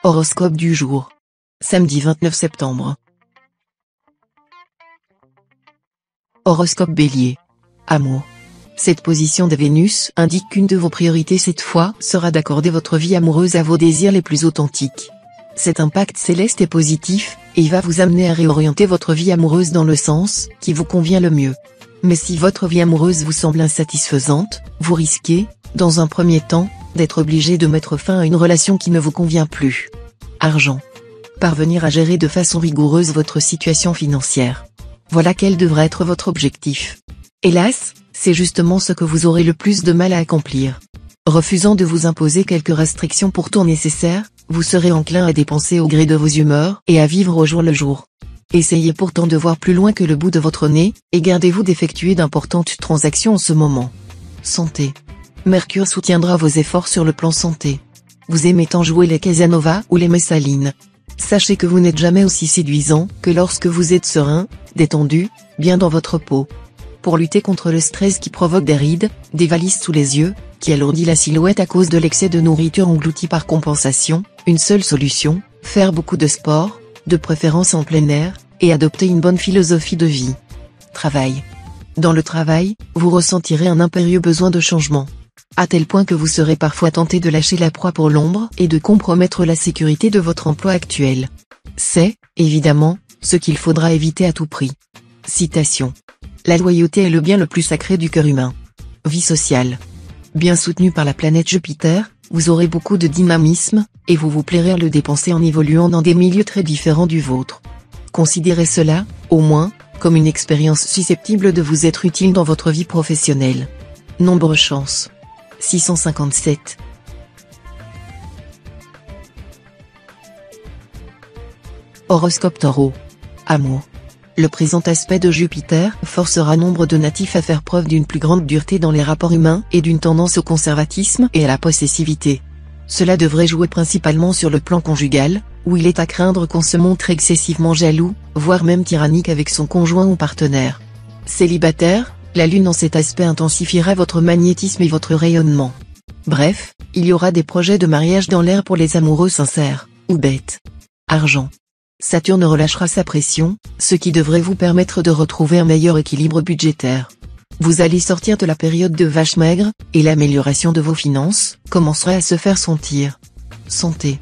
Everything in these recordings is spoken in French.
Horoscope du jour. Samedi 29 septembre. Horoscope Bélier. Amour. Cette position de Vénus indique qu'une de vos priorités cette fois sera d'accorder votre vie amoureuse à vos désirs les plus authentiques. Cet impact céleste est positif, et il va vous amener à réorienter votre vie amoureuse dans le sens qui vous convient le mieux. Mais si votre vie amoureuse vous semble insatisfaisante, vous risquez, dans un premier temps, d'être obligé de mettre fin à une relation qui ne vous convient plus. Argent. Parvenir à gérer de façon rigoureuse votre situation financière. Voilà quel devrait être votre objectif. Hélas, c'est justement ce que vous aurez le plus de mal à accomplir. Refusant de vous imposer quelques restrictions pourtant nécessaires, vous serez enclin à dépenser au gré de vos humeurs et à vivre au jour le jour. Essayez pourtant de voir plus loin que le bout de votre nez, et gardez-vous d'effectuer d'importantes transactions en ce moment. Santé. Mercure soutiendra vos efforts sur le plan santé. Vous aimez tant jouer les Casanova ou les Messalines. Sachez que vous n'êtes jamais aussi séduisant que lorsque vous êtes serein, détendu, bien dans votre peau. Pour lutter contre le stress qui provoque des rides, des valises sous les yeux, qui alourdit la silhouette à cause de l'excès de nourriture engloutie par compensation, une seule solution, faire beaucoup de sport, de préférence en plein air, et adopter une bonne philosophie de vie. Travail. Dans le travail, vous ressentirez un impérieux besoin de changement. À tel point que vous serez parfois tenté de lâcher la proie pour l'ombre et de compromettre la sécurité de votre emploi actuel. C'est, évidemment, ce qu'il faudra éviter à tout prix. Citation. La loyauté est le bien le plus sacré du cœur humain. Vie sociale. Bien soutenu par la planète Jupiter, vous aurez beaucoup de dynamisme, et vous vous plairez à le dépenser en évoluant dans des milieux très différents du vôtre. Considérez cela, au moins, comme une expérience susceptible de vous être utile dans votre vie professionnelle. Nombre chance. 657. Horoscope Taureau. Amour. Le présent aspect de Jupiter forcera nombre de natifs à faire preuve d'une plus grande dureté dans les rapports humains et d'une tendance au conservatisme et à la possessivité. Cela devrait jouer principalement sur le plan conjugal, où il est à craindre qu'on se montre excessivement jaloux, voire même tyrannique avec son conjoint ou partenaire. Célibataire, la lune en cet aspect intensifiera votre magnétisme et votre rayonnement. Bref, il y aura des projets de mariage dans l'air pour les amoureux sincères, ou bêtes. Argent. Saturne relâchera sa pression, ce qui devrait vous permettre de retrouver un meilleur équilibre budgétaire. Vous allez sortir de la période de vache maigre, et l'amélioration de vos finances commencera à se faire sentir. Santé.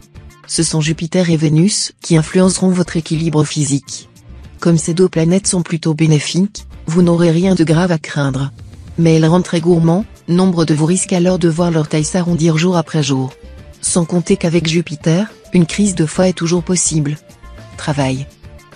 Ce sont Jupiter et Vénus qui influenceront votre équilibre physique. Comme ces deux planètes sont plutôt bénéfiques, vous n'aurez rien de grave à craindre. Mais elles rendent très gourmands, nombre de vous risquent alors de voir leur taille s'arrondir jour après jour. Sans compter qu'avec Jupiter, une crise de foie est toujours possible. Travail.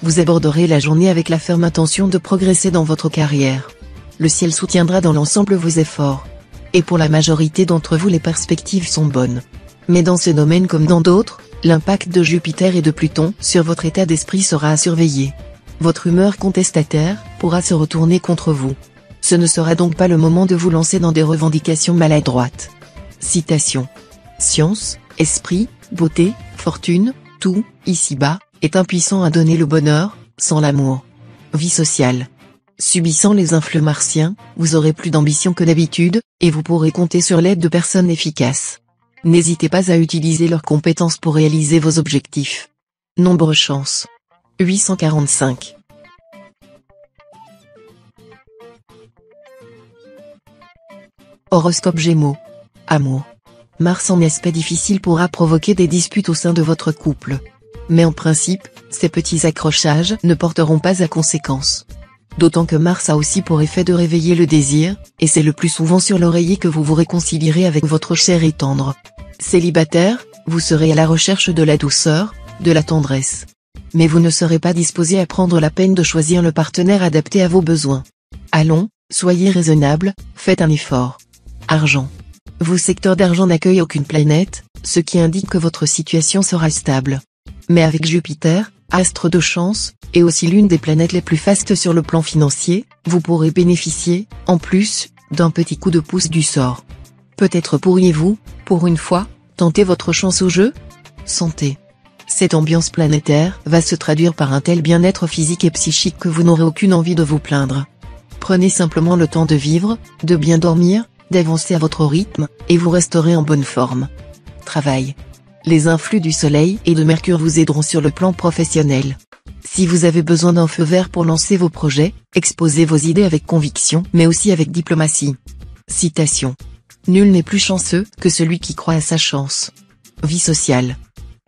Vous aborderez la journée avec la ferme intention de progresser dans votre carrière. Le ciel soutiendra dans l'ensemble vos efforts. Et pour la majorité d'entre vous les perspectives sont bonnes. Mais dans ce domaine comme dans d'autres, l'impact de Jupiter et de Pluton sur votre état d'esprit sera à surveiller. Votre humeur contestataire pourra se retourner contre vous. Ce ne sera donc pas le moment de vous lancer dans des revendications maladroites. Citation. Science, esprit, beauté, fortune, tout, ici-bas, est impuissant à donner le bonheur, sans l'amour. Vie sociale. Subissant les influx martiens, vous aurez plus d'ambition que d'habitude, et vous pourrez compter sur l'aide de personnes efficaces. N'hésitez pas à utiliser leurs compétences pour réaliser vos objectifs. Nombre chance. 845. Horoscope Gémeaux. Amour. Mars en aspect difficile pourra provoquer des disputes au sein de votre couple. Mais en principe, ces petits accrochages ne porteront pas à conséquence. D'autant que Mars a aussi pour effet de réveiller le désir, et c'est le plus souvent sur l'oreiller que vous vous réconcilierez avec votre cher et tendre. Célibataire, vous serez à la recherche de la douceur, de la tendresse. Mais vous ne serez pas disposé à prendre la peine de choisir le partenaire adapté à vos besoins. Allons, soyez raisonnable, faites un effort. Argent. Vos secteurs d'argent n'accueillent aucune planète, ce qui indique que votre situation sera stable. Mais avec Jupiter, astre de chance, et aussi l'une des planètes les plus fastes sur le plan financier, vous pourrez bénéficier, en plus, d'un petit coup de pouce du sort. Peut-être pourriez-vous, pour une fois, tenter votre chance au jeu ? Santé. Cette ambiance planétaire va se traduire par un tel bien-être physique et psychique que vous n'aurez aucune envie de vous plaindre. Prenez simplement le temps de vivre, de bien dormir, d'avancer à votre rythme, et vous resterez en bonne forme. Travail. Les influx du Soleil et de Mercure vous aideront sur le plan professionnel. Si vous avez besoin d'un feu vert pour lancer vos projets, exposez vos idées avec conviction mais aussi avec diplomatie. Citation. Nul n'est plus chanceux que celui qui croit à sa chance. Vie sociale.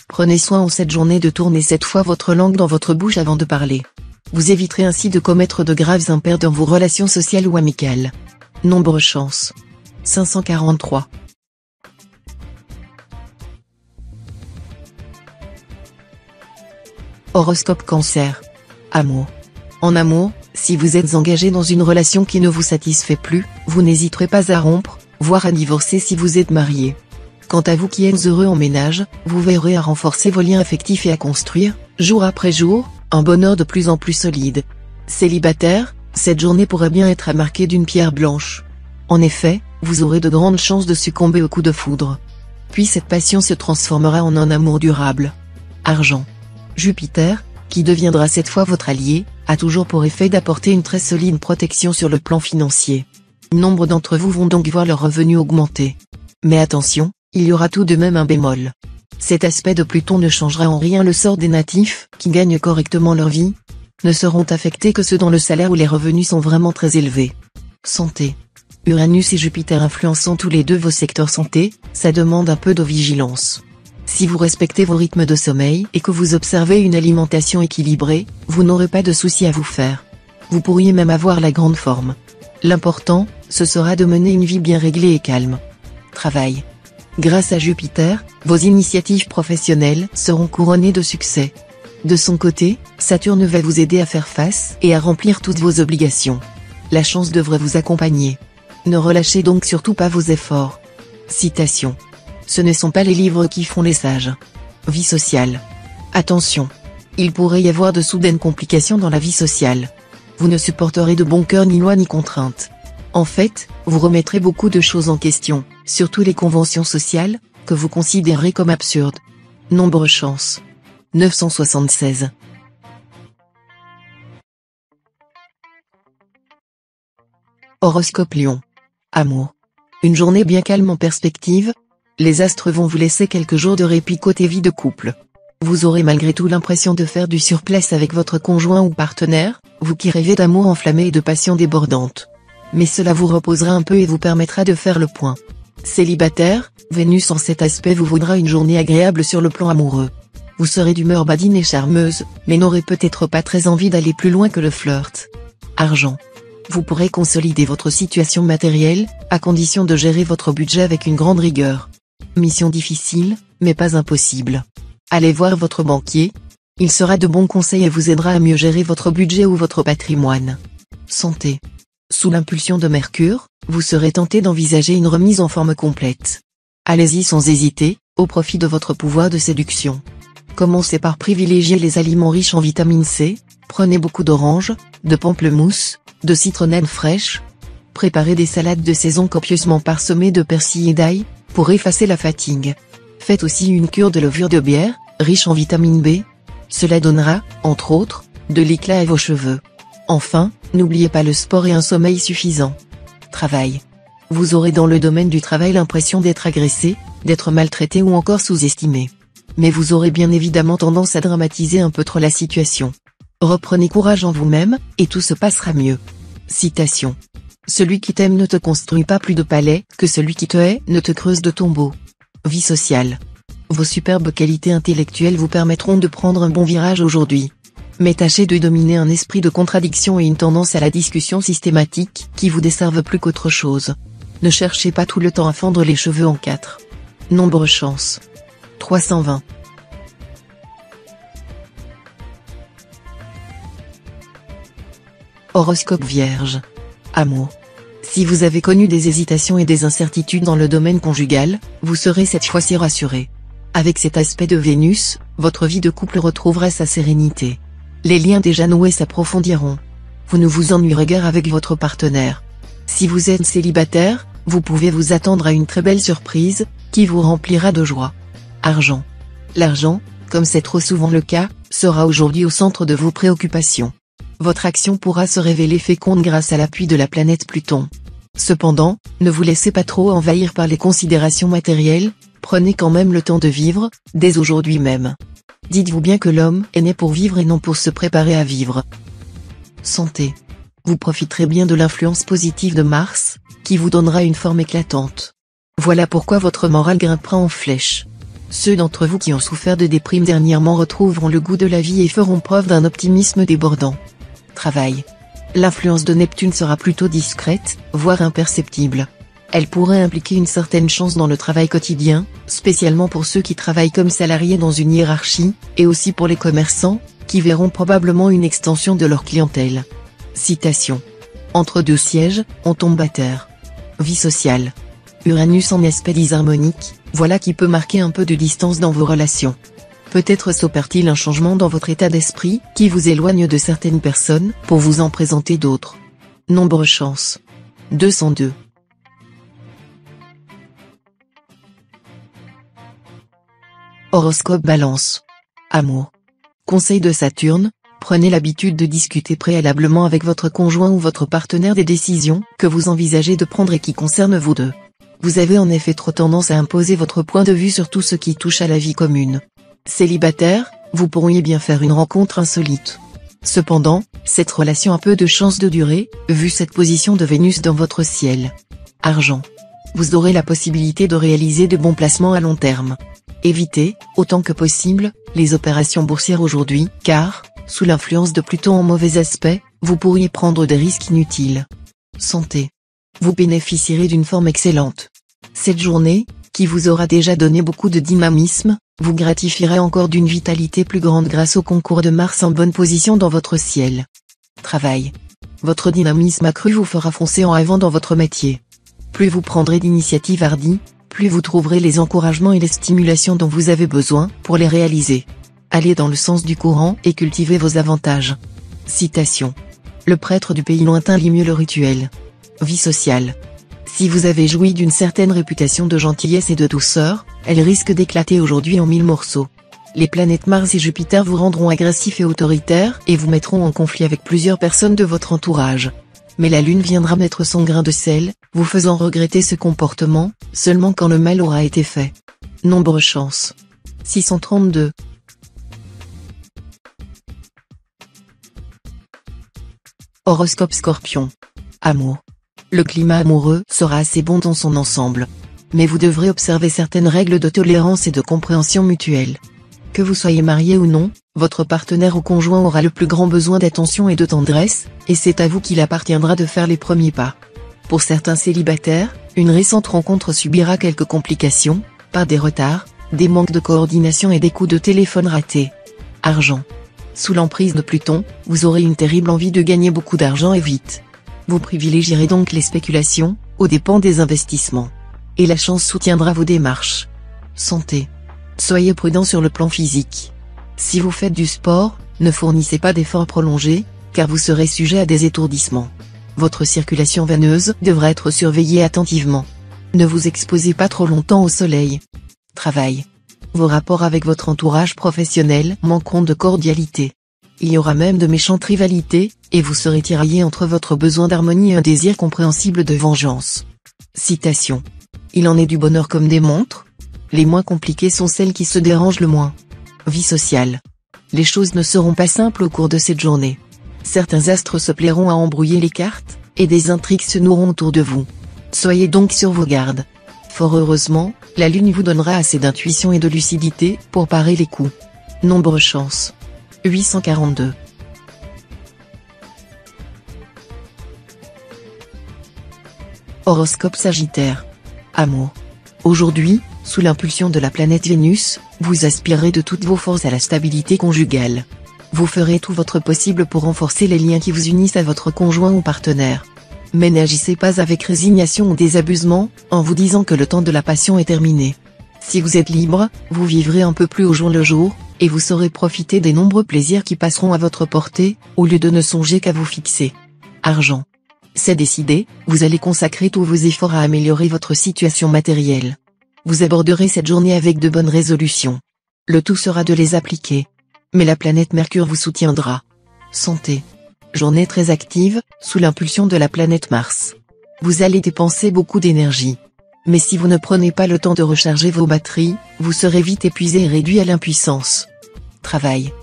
Prenez soin en cette journée de tourner 7 fois votre langue dans votre bouche avant de parler. Vous éviterez ainsi de commettre de graves impairs dans vos relations sociales ou amicales. Nombre chance. 543. Horoscope Cancer. Amour. En amour, si vous êtes engagé dans une relation qui ne vous satisfait plus, vous n'hésiterez pas à rompre, voire à divorcer si vous êtes marié. Quant à vous qui êtes heureux en ménage, vous veillerez à renforcer vos liens affectifs et à construire, jour après jour, un bonheur de plus en plus solide. Célibataire, cette journée pourrait bien être marquée d'une pierre blanche. En effet, vous aurez de grandes chances de succomber au coup de foudre. Puis cette passion se transformera en un amour durable. Argent. Jupiter, qui deviendra cette fois votre allié, a toujours pour effet d'apporter une très solide protection sur le plan financier. Nombre d'entre vous vont donc voir leurs revenus augmenter. Mais attention, il y aura tout de même un bémol. Cet aspect de Pluton ne changera en rien le sort des natifs, qui gagnent correctement leur vie. Ne seront affectés que ceux dont le salaire ou les revenus sont vraiment très élevés. Santé. Uranus et Jupiter influençant tous les deux vos secteurs santé, ça demande un peu de vigilance. Si vous respectez vos rythmes de sommeil et que vous observez une alimentation équilibrée, vous n'aurez pas de soucis à vous faire. Vous pourriez même avoir la grande forme. L'important, ce sera de mener une vie bien réglée et calme. Travail. Grâce à Jupiter, vos initiatives professionnelles seront couronnées de succès. De son côté, Saturne va vous aider à faire face et à remplir toutes vos obligations. La chance devrait vous accompagner. Ne relâchez donc surtout pas vos efforts. Citation. Ce ne sont pas les livres qui font les sages. Vie sociale. Attention. Il pourrait y avoir de soudaines complications dans la vie sociale. Vous ne supporterez de bon cœur ni loi ni contrainte. En fait, vous remettrez beaucoup de choses en question, surtout les conventions sociales, que vous considérez comme absurdes. Nombre chance. 976. Horoscope Lion. Amour. Une journée bien calme en perspective. Les astres vont vous laisser quelques jours de répit côté vie de couple. Vous aurez malgré tout l'impression de faire du surplace avec votre conjoint ou partenaire, vous qui rêvez d'amour enflammé et de passion débordante. Mais cela vous reposera un peu et vous permettra de faire le point. Célibataire, Vénus en cet aspect vous vaudra une journée agréable sur le plan amoureux. Vous serez d'humeur badine et charmeuse, mais n'aurez peut-être pas très envie d'aller plus loin que le flirt. Argent. Vous pourrez consolider votre situation matérielle, à condition de gérer votre budget avec une grande rigueur. Mission difficile, mais pas impossible. Allez voir votre banquier. Il sera de bons conseils et vous aidera à mieux gérer votre budget ou votre patrimoine. Santé. Sous l'impulsion de Mercure, vous serez tenté d'envisager une remise en forme complète. Allez-y sans hésiter, au profit de votre pouvoir de séduction. Commencez par privilégier les aliments riches en vitamine C, prenez beaucoup d'oranges, de pamplemousse, de citronnelle fraîche. Préparez des salades de saison copieusement parsemées de persil et d'ail, pour effacer la fatigue. Faites aussi une cure de levure de bière, riche en vitamine B. Cela donnera, entre autres, de l'éclat à vos cheveux. Enfin, n'oubliez pas le sport et un sommeil suffisant. Travail. Vous aurez dans le domaine du travail l'impression d'être agressé, d'être maltraité ou encore sous-estimé. Mais vous aurez bien évidemment tendance à dramatiser un peu trop la situation. Reprenez courage en vous-même, et tout se passera mieux. Citation. Celui qui t'aime ne te construit pas plus de palais, que celui qui te hait ne te creuse de tombeaux. Vie sociale. Vos superbes qualités intellectuelles vous permettront de prendre un bon virage aujourd'hui. Mais tâchez de dominer un esprit de contradiction et une tendance à la discussion systématique, qui vous desservent plus qu'autre chose. Ne cherchez pas tout le temps à fendre les cheveux en quatre. Nombre chance. 320. Horoscope Vierge. Amour. Si vous avez connu des hésitations et des incertitudes dans le domaine conjugal, vous serez cette fois-ci rassuré. Avec cet aspect de Vénus, votre vie de couple retrouvera sa sérénité. Les liens déjà noués s'approfondiront. Vous ne vous ennuierez guère avec votre partenaire. Si vous êtes célibataire, vous pouvez vous attendre à une très belle surprise, qui vous remplira de joie. Argent. L'argent, comme c'est trop souvent le cas, sera aujourd'hui au centre de vos préoccupations. Votre action pourra se révéler féconde grâce à l'appui de la planète Pluton. Cependant, ne vous laissez pas trop envahir par les considérations matérielles, prenez quand même le temps de vivre, dès aujourd'hui même. Dites-vous bien que l'homme est né pour vivre et non pour se préparer à vivre. Santé. Vous profiterez bien de l'influence positive de Mars, qui vous donnera une forme éclatante. Voilà pourquoi votre morale grimpera en flèche. Ceux d'entre vous qui ont souffert de déprime dernièrement retrouveront le goût de la vie et feront preuve d'un optimisme débordant. Travail. L'influence de Neptune sera plutôt discrète, voire imperceptible. Elle pourrait impliquer une certaine chance dans le travail quotidien, spécialement pour ceux qui travaillent comme salariés dans une hiérarchie, et aussi pour les commerçants, qui verront probablement une extension de leur clientèle. Citation. Entre deux sièges, on tombe à terre. Vie sociale. Uranus en aspect disharmonique, voilà qui peut marquer un peu de distance dans vos relations. Peut-être s'opère-t-il un changement dans votre état d'esprit, qui vous éloigne de certaines personnes, pour vous en présenter d'autres. Nombre chance. 202. Horoscope Balance. Amour. Conseil de Saturne, prenez l'habitude de discuter préalablement avec votre conjoint ou votre partenaire des décisions que vous envisagez de prendre et qui concernent vous deux. Vous avez en effet trop tendance à imposer votre point de vue sur tout ce qui touche à la vie commune. Célibataire, vous pourriez bien faire une rencontre insolite. Cependant, cette relation a peu de chances de durer, vu cette position de Vénus dans votre ciel. Argent. Vous aurez la possibilité de réaliser de bons placements à long terme. Évitez, autant que possible, les opérations boursières aujourd'hui, car, sous l'influence de Pluton en mauvais aspect, vous pourriez prendre des risques inutiles. Santé. Vous bénéficierez d'une forme excellente. Cette journée, qui vous aura déjà donné beaucoup de dynamisme, vous gratifiera encore d'une vitalité plus grande grâce au concours de Mars en bonne position dans votre ciel. Travail. Votre dynamisme accru vous fera foncer en avant dans votre métier. Plus vous prendrez d'initiatives hardies, plus vous trouverez les encouragements et les stimulations dont vous avez besoin pour les réaliser. Allez dans le sens du courant et cultivez vos avantages. Citation. Le prêtre du pays lointain lit mieux le rituel. Vie sociale. Si vous avez joui d'une certaine réputation de gentillesse et de douceur, elle risque d'éclater aujourd'hui en 1000 morceaux. Les planètes Mars et Jupiter vous rendront agressif et autoritaire et vous mettront en conflit avec plusieurs personnes de votre entourage. Mais la Lune viendra mettre son grain de sel, vous faisant regretter ce comportement, seulement quand le mal aura été fait. Nombre chance. 632. Horoscope Scorpion. Amour. Le climat amoureux sera assez bon dans son ensemble. Mais vous devrez observer certaines règles de tolérance et de compréhension mutuelle. Que vous soyez marié ou non, votre partenaire ou conjoint aura le plus grand besoin d'attention et de tendresse, et c'est à vous qu'il appartiendra de faire les premiers pas. Pour certains célibataires, une récente rencontre subira quelques complications, par des retards, des manques de coordination et des coups de téléphone ratés. Argent. Sous l'emprise de Pluton, vous aurez une terrible envie de gagner beaucoup d'argent et vite. Vous privilégierez donc les spéculations, aux dépens des investissements. Et la chance soutiendra vos démarches. Santé. Soyez prudent sur le plan physique. Si vous faites du sport, ne fournissez pas d'efforts prolongés, car vous serez sujet à des étourdissements. Votre circulation veineuse devra être surveillée attentivement. Ne vous exposez pas trop longtemps au soleil. Travail. Vos rapports avec votre entourage professionnel manqueront de cordialité. Il y aura même de méchantes rivalités, et vous serez tiraillé entre votre besoin d'harmonie et un désir compréhensible de vengeance. Citation. Il en est du bonheur comme des montres. Les moins compliquées sont celles qui se dérangent le moins. Vie sociale. Les choses ne seront pas simples au cours de cette journée. Certains astres se plairont à embrouiller les cartes, et des intrigues se noueront autour de vous. Soyez donc sur vos gardes. Fort heureusement, la Lune vous donnera assez d'intuition et de lucidité pour parer les coups. Nombre chance. 842. Horoscope Sagittaire. Amour. Aujourd'hui, sous l'impulsion de la planète Vénus, vous aspirerez de toutes vos forces à la stabilité conjugale. Vous ferez tout votre possible pour renforcer les liens qui vous unissent à votre conjoint ou partenaire. Mais n'agissez pas avec résignation ou désabusement, en vous disant que le temps de la passion est terminé. Si vous êtes libre, vous vivrez un peu plus au jour le jour, et vous saurez profiter des nombreux plaisirs qui passeront à votre portée, au lieu de ne songer qu'à vous fixer. Argent. C'est décidé, vous allez consacrer tous vos efforts à améliorer votre situation matérielle. Vous aborderez cette journée avec de bonnes résolutions. Le tout sera de les appliquer. Mais la planète Mercure vous soutiendra. Santé. Journée très active, sous l'impulsion de la planète Mars. Vous allez dépenser beaucoup d'énergie. Mais si vous ne prenez pas le temps de recharger vos batteries, vous serez vite épuisé et réduit à l'impuissance. Travail.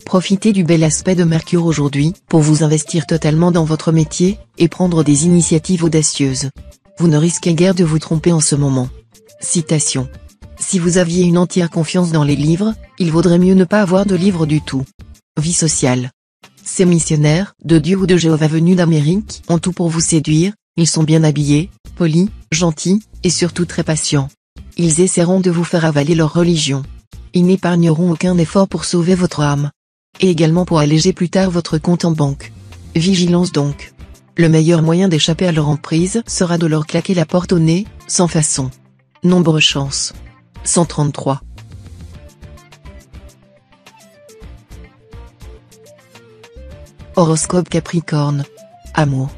Profitez du bel aspect de Mercure aujourd'hui pour vous investir totalement dans votre métier et prendre des initiatives audacieuses. Vous ne risquez guère de vous tromper en ce moment. Citation. Si vous aviez une entière confiance dans les livres, il vaudrait mieux ne pas avoir de livre du tout. Vie sociale. Ces missionnaires, de Dieu ou de Jéhovah venus d'Amérique, ont tout pour vous séduire. Ils sont bien habillés, polis, gentils, et surtout très patients. Ils essaieront de vous faire avaler leur religion. Ils n'épargneront aucun effort pour sauver votre âme. Et également pour alléger plus tard votre compte en banque. Vigilance donc. Le meilleur moyen d'échapper à leur emprise sera de leur claquer la porte au nez, sans façon. Nombre chance. 133. Horoscope Capricorne. Amour.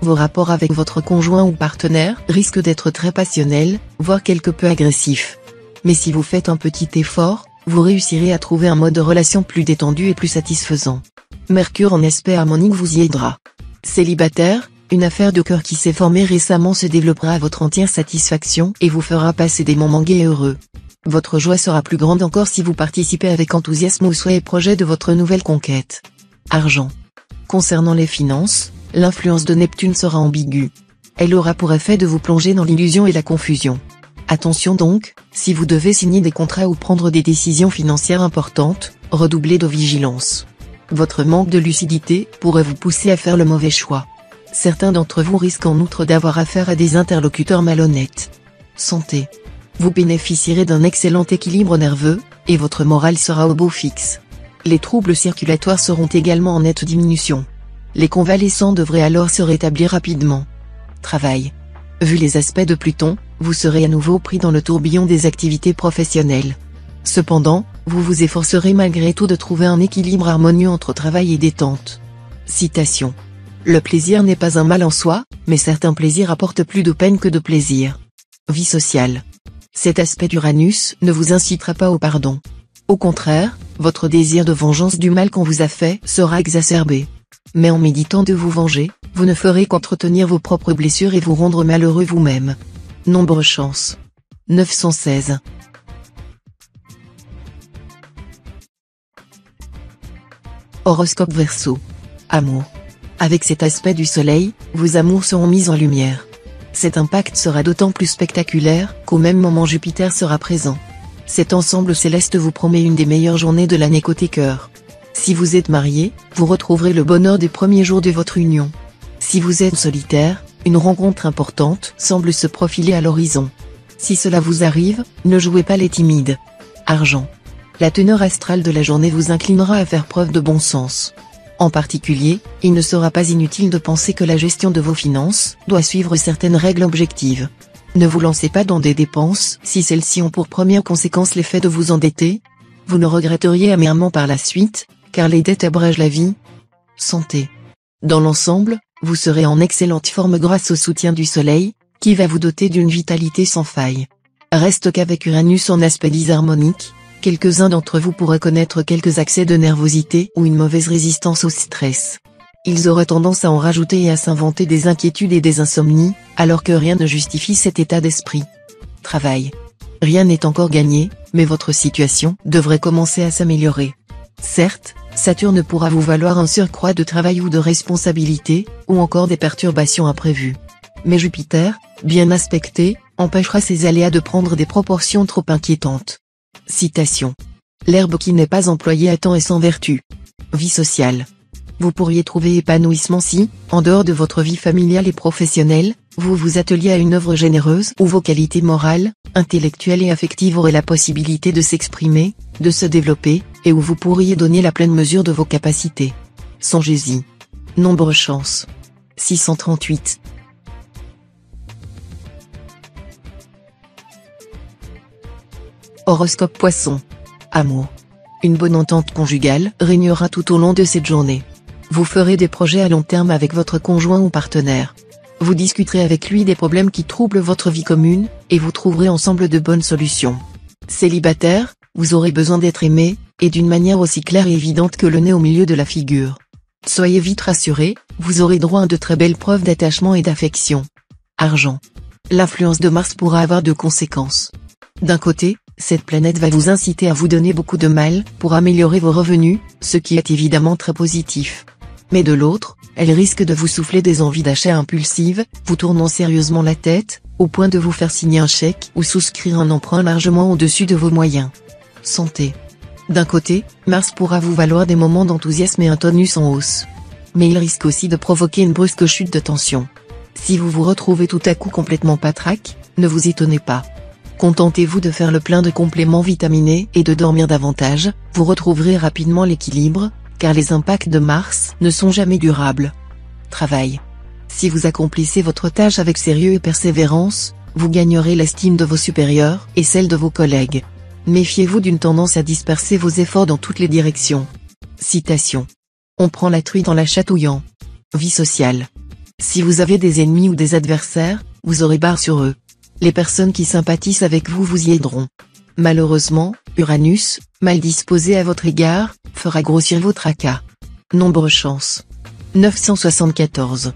Vos rapports avec votre conjoint ou partenaire risquent d'être très passionnels, voire quelque peu agressifs. Mais si vous faites un petit effort, vous réussirez à trouver un mode de relation plus détendu et plus satisfaisant. Mercure en aspect harmonique vous y aidera. Célibataire, une affaire de cœur qui s'est formée récemment se développera à votre entière satisfaction et vous fera passer des moments gais et heureux. Votre joie sera plus grande encore si vous participez avec enthousiasme aux souhaits et projets de votre nouvelle conquête. Argent. Concernant les finances, l'influence de Neptune sera ambiguë. Elle aura pour effet de vous plonger dans l'illusion et la confusion. Attention donc, si vous devez signer des contrats ou prendre des décisions financières importantes, redoublez de vigilance. Votre manque de lucidité pourrait vous pousser à faire le mauvais choix. Certains d'entre vous risquent en outre d'avoir affaire à des interlocuteurs malhonnêtes. Santé. Vous bénéficierez d'un excellent équilibre nerveux, et votre morale sera au beau fixe. Les troubles circulatoires seront également en nette diminution. Les convalescents devraient alors se rétablir rapidement. Travail. Vu les aspects de Pluton, vous serez à nouveau pris dans le tourbillon des activités professionnelles. Cependant, vous vous efforcerez malgré tout de trouver un équilibre harmonieux entre travail et détente. Citation. Le plaisir n'est pas un mal en soi, mais certains plaisirs apportent plus de peine que de plaisir. Vie sociale. Cet aspect d'Uranus ne vous incitera pas au pardon. Au contraire, votre désir de vengeance du mal qu'on vous a fait sera exacerbé. Mais en méditant de vous venger, vous ne ferez qu'entretenir vos propres blessures et vous rendre malheureux vous-même. Nombre chance. 916. Horoscope Verseau. Amour. Avec cet aspect du soleil, vos amours seront mis en lumière. Cet impact sera d'autant plus spectaculaire qu'au même moment Jupiter sera présent. Cet ensemble céleste vous promet une des meilleures journées de l'année côté cœur. Si vous êtes marié, vous retrouverez le bonheur des premiers jours de votre union. Si vous êtes solitaire, une rencontre importante semble se profiler à l'horizon. Si cela vous arrive, ne jouez pas les timides. Argent. La teneur astrale de la journée vous inclinera à faire preuve de bon sens. En particulier, il ne sera pas inutile de penser que la gestion de vos finances doit suivre certaines règles objectives. Ne vous lancez pas dans des dépenses si celles-ci ont pour première conséquence l'effet de vous endetter. Vous ne regretteriez amèrement par la suite, car les dettes abrègent la vie. Santé. Dans l'ensemble, vous serez en excellente forme grâce au soutien du soleil, qui va vous doter d'une vitalité sans faille. Reste qu'avec Uranus en aspect disharmonique, quelques-uns d'entre vous pourraient connaître quelques accès de nervosité ou une mauvaise résistance au stress. Ils auraient tendance à en rajouter et à s'inventer des inquiétudes et des insomnies, alors que rien ne justifie cet état d'esprit. Travail. Rien n'est encore gagné, mais votre situation devrait commencer à s'améliorer. Certes, Saturne pourra vous valoir un surcroît de travail ou de responsabilité, ou encore des perturbations imprévues. Mais Jupiter, bien aspecté, empêchera ces aléas de prendre des proportions trop inquiétantes. Citation. L'herbe qui n'est pas employée à temps est sans vertu. Vie sociale. Vous pourriez trouver épanouissement si, en dehors de votre vie familiale et professionnelle, vous vous atteliez à une œuvre généreuse où vos qualités morales, intellectuelles et affectives auraient la possibilité de s'exprimer, de se développer, et où vous pourriez donner la pleine mesure de vos capacités. Songez-y. Nombre chance. 638. Horoscope Poisson. Amour. Une bonne entente conjugale régnera tout au long de cette journée. Vous ferez des projets à long terme avec votre conjoint ou partenaire. Vous discuterez avec lui des problèmes qui troublent votre vie commune, et vous trouverez ensemble de bonnes solutions. Célibataire, vous aurez besoin d'être aimé, et d'une manière aussi claire et évidente que le nez au milieu de la figure. Soyez vite rassurés, vous aurez droit à de très belles preuves d'attachement et d'affection. Argent. L'influence de Mars pourra avoir deux conséquences. D'un côté, cette planète va vous inciter à vous donner beaucoup de mal pour améliorer vos revenus, ce qui est évidemment très positif. Mais de l'autre, elle risque de vous souffler des envies d'achat impulsives, vous tournant sérieusement la tête, au point de vous faire signer un chèque ou souscrire un emprunt largement au-dessus de vos moyens. Santé. D'un côté, Mars pourra vous valoir des moments d'enthousiasme et un tonus en hausse. Mais il risque aussi de provoquer une brusque chute de tension. Si vous vous retrouvez tout à coup complètement patraque, ne vous étonnez pas. Contentez-vous de faire le plein de compléments vitaminés et de dormir davantage, vous retrouverez rapidement l'équilibre, car les impacts de Mars ne sont jamais durables. Travail. Si vous accomplissez votre tâche avec sérieux et persévérance, vous gagnerez l'estime de vos supérieurs et celle de vos collègues. Méfiez-vous d'une tendance à disperser vos efforts dans toutes les directions. Citation. On prend la truie dans la chatouillant. Vie sociale. Si vous avez des ennemis ou des adversaires, vous aurez barre sur eux. Les personnes qui sympathisent avec vous vous y aideront. Malheureusement, Uranus, mal disposé à votre égard, fera grossir vos tracas. Nombre chance. 974.